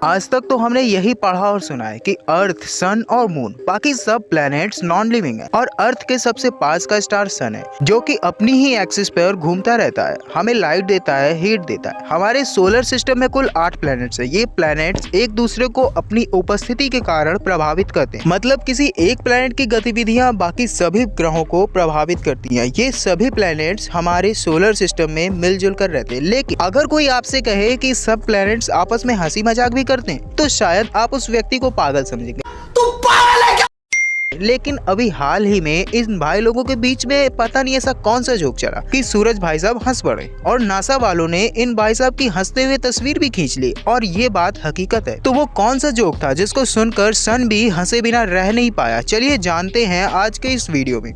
आज तक तो हमने यही पढ़ा और सुना है कि अर्थ, सन और मून, बाकी सब प्लैनेट्स नॉन लिविंग है और अर्थ के सबसे पास का स्टार सन है, जो कि अपनी ही एक्सिस पर घूमता रहता है, हमें लाइट देता है, हीट देता है। हमारे सोलर सिस्टम में कुल 8 प्लैनेट्स है। ये प्लैनेट्स एक दूसरे को अपनी उपस्थिति के कारण प्रभावित करते हैं। मतलब किसी एक प्लैनेट की गतिविधियां बाकी सभी ग्रहों को प्रभावित करती हैं। ये सभी प्लैनेट्स हमारे सोलर सिस्टम में मिलजुल कर रहते हैं। लेकिन अगर कोई आपसे कहे कि सब प्लैनेट्स आपस में हंसी मजाक भी करते हैं, तो शायद आप उस व्यक्ति को पागल समझेंगे। तू पागल है क्या? लेकिन अभी हाल ही में इन भाई लोगों के बीच में पता नहीं ऐसा कौन सा जोक चला कि सूरज भाई साहब हंस पड़े और नासा वालों ने इन भाई साहब की हंसते हुए तस्वीर भी खींच ली और ये बात हकीकत है। तो वो कौन सा जोक था जिसको सुनकर सन भी हंसे बिना रह नहीं पाया? चलिए जानते हैं आज के इस वीडियो में।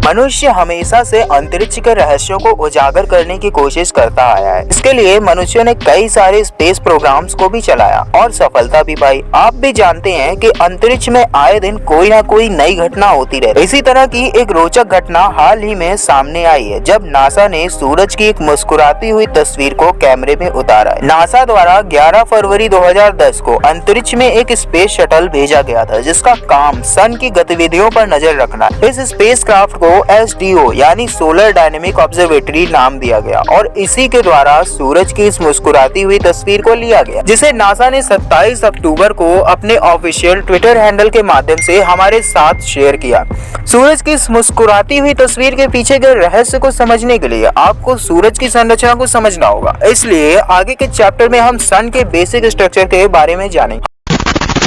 मनुष्य हमेशा से अंतरिक्ष के रहस्यों को उजागर करने की कोशिश करता आया है। इसके लिए मनुष्यों ने कई सारे स्पेस प्रोग्राम्स को भी चलाया और सफलता भी पाई। आप भी जानते हैं कि अंतरिक्ष में आए दिन कोई ना कोई नई घटना होती रहती है। इसी तरह की एक रोचक घटना हाल ही में सामने आई है, जब नासा ने सूरज की एक मुस्कुराती हुई तस्वीर को कैमरे में उतारा है। नासा द्वारा 11 फरवरी 2010 को अंतरिक्ष में एक स्पेस शटल भेजा गया था, जिसका काम सन की गतिविधियों पर नजर रखना। इस स्पेस क्राफ्ट को SDO यानी सोलर डायनेमिक ऑब्जर्वेटरी नाम दिया गया और इसी के द्वारा सूरज की इस मुस्कुराती हुई तस्वीर को लिया गया, जिसे नासा ने 27 अक्टूबर को अपने ऑफिशियल ट्विटर हैंडल के माध्यम से हमारे साथ शेयर किया। सूरज की इस मुस्कुराती हुई तस्वीर के पीछे के रहस्य को समझने के लिए आपको सूरज की संरचना को समझना होगा। इसलिए आगे के चैप्टर में हम सन के बेसिक स्ट्रक्चर के बारे में जानेंगे।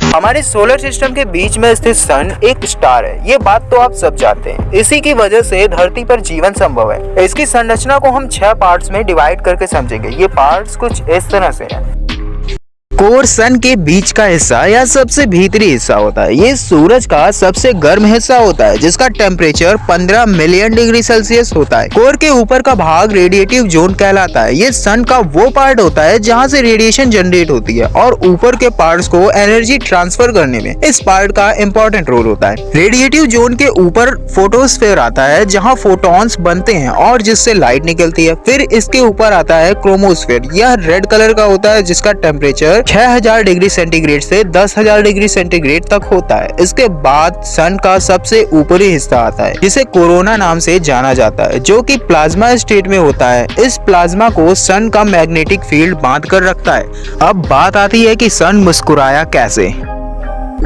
हमारे सोलर सिस्टम के बीच में स्थित सन एक स्टार है, ये बात तो आप सब जानते हैं। इसी की वजह से धरती पर जीवन संभव है। इसकी संरचना को हम 6 पार्ट्स में डिवाइड करके समझेंगे। ये पार्ट्स कुछ इस तरह से हैं। कोर सन के बीच का हिस्सा या सबसे भीतरी हिस्सा होता है। ये सूरज का सबसे गर्म हिस्सा होता है, जिसका टेम्परेचर 15 मिलियन डिग्री सेल्सियस होता है। कोर के ऊपर का भाग रेडिएटिव जोन कहलाता है। ये सन का वो पार्ट होता है जहां से रेडिएशन जनरेट होती है और ऊपर के पार्ट्स को एनर्जी ट्रांसफर करने में इस पार्ट का इम्पोर्टेंट रोल होता है। रेडिएटिव जोन के ऊपर फोटोस्फेयर आता है, जहाँ फोटॉन्स बनते हैं और जिससे लाइट निकलती है। फिर इसके ऊपर आता है क्रोमोस्फेयर। यह रेड कलर का होता है, जिसका टेम्परेचर 6000 डिग्री सेंटीग्रेड से 10,000 डिग्री सेंटीग्रेड तक होता है। इसके बाद सन का सबसे ऊपरी हिस्सा आता है, जिसे कोरोना नाम से जाना जाता है, जो कि प्लाज्मा स्टेट में होता है। इस प्लाज्मा को सन का मैग्नेटिक फील्ड बांध कर रखता है। अब बात आती है कि सन मुस्कुराया कैसे।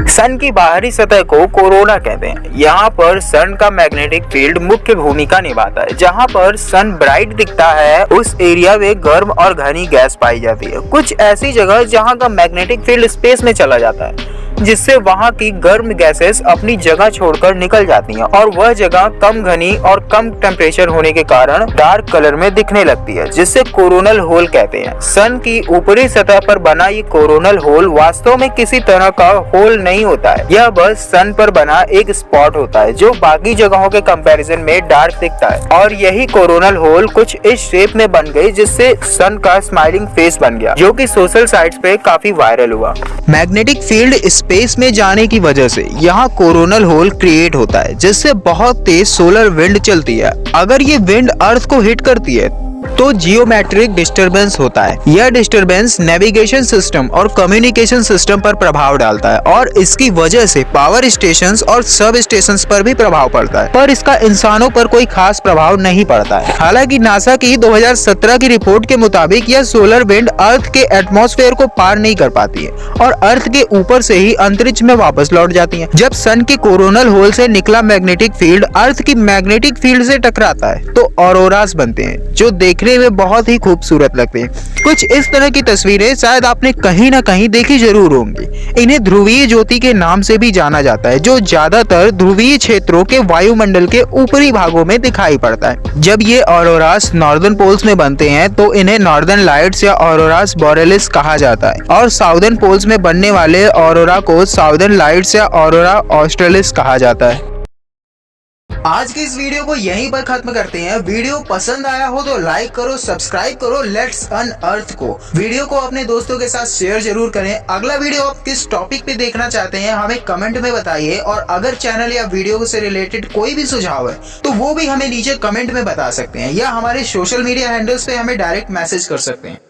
सन की बाहरी सतह को कोरोना कहते हैं। यहाँ पर सन का मैग्नेटिक फील्ड मुख्य भूमिका निभाता है। जहाँ पर सन ब्राइट दिखता है, उस एरिया में गर्म और घनी गैस पाई जाती है। कुछ ऐसी जगह जहाँ का मैग्नेटिक फील्ड स्पेस में चला जाता है, जिससे वहाँ की गर्म गैसेस अपनी जगह छोड़कर निकल जाती हैं और वह जगह कम घनी और कम टेम्परेचर होने के कारण डार्क कलर में दिखने लगती है, जिससे कोरोनल होल कहते हैं। सन की ऊपरी सतह पर बना ये कोरोनल होल वास्तव में किसी तरह का होल नहीं होता है। यह बस सन पर बना एक स्पॉट होता है, जो बाकी जगहों के कंपैरिजन में डार्क दिखता है। और यही कोरोनल होल कुछ इस शेप में बन गई, जिससे सन का स्माइलिंग फेस बन गया, जो कि सोशल साइट्स पे काफी वायरल हुआ। मैग्नेटिक फील्ड स्पेस में जाने की वजह से यहाँ कोरोनल होल क्रिएट होता है, जिससे बहुत तेज सोलर विंड चलती है। अगर ये विंड अर्थ को हिट करती है तो जियोमेट्रिक डिस्टरबेंस होता है। यह डिस्टरबेंस नेविगेशन सिस्टम और कम्युनिकेशन सिस्टम पर प्रभाव डालता है और इसकी वजह से पावर स्टेशंस और सब स्टेशंस पर भी प्रभाव पड़ता है, पर इसका इंसानों पर कोई खास प्रभाव नहीं पड़ता है। हालांकि नासा की 2017 की रिपोर्ट के मुताबिक यह सोलर विंड अर्थ के एटमॉस्फेयर को पार नहीं कर पाती है और अर्थ के ऊपर से ही अंतरिक्ष में वापस लौट जाती है। जब सन के कोरोनल होल से निकला मैग्नेटिक फील्ड अर्थ की मैग्नेटिक फील्ड से टकराता है तो ऑरोरास बनते हैं, जो देखने में बहुत ही खूबसूरत लगते हैं। कुछ इस तरह की तस्वीरें शायद आपने कहीं ना कहीं देखी जरूर होंगी। इन्हें ध्रुवीय ज्योति के नाम से भी जाना जाता है, जो ज्यादातर ध्रुवीय क्षेत्रों के वायुमंडल के ऊपरी भागों में दिखाई पड़ता है। जब ये ऑरोरास नॉर्दर्न पोल्स में बनते हैं तो इन्हें नॉर्दर्न लाइट्स या ऑरोरास बोरेलिस कहा जाता है और साउदर्न पोल्स में बनने वाले ऑरोरा को साउदर्न लाइट्स या ऑरोरा ऑस्ट्रेलिस कहा जाता है। आज की इस वीडियो को यहीं पर खत्म करते हैं। वीडियो पसंद आया हो तो लाइक करो, सब्सक्राइब करो लेट्स अनअर्थ को। वीडियो को अपने दोस्तों के साथ शेयर जरूर करें। अगला वीडियो आप किस टॉपिक पे देखना चाहते हैं हमें कमेंट में बताइए, और अगर चैनल या वीडियो से रिलेटेड कोई भी सुझाव है तो वो भी हमें नीचे कमेंट में बता सकते हैं, या हमारे सोशल मीडिया हैंडल्स पे हमें डायरेक्ट मैसेज कर सकते हैं।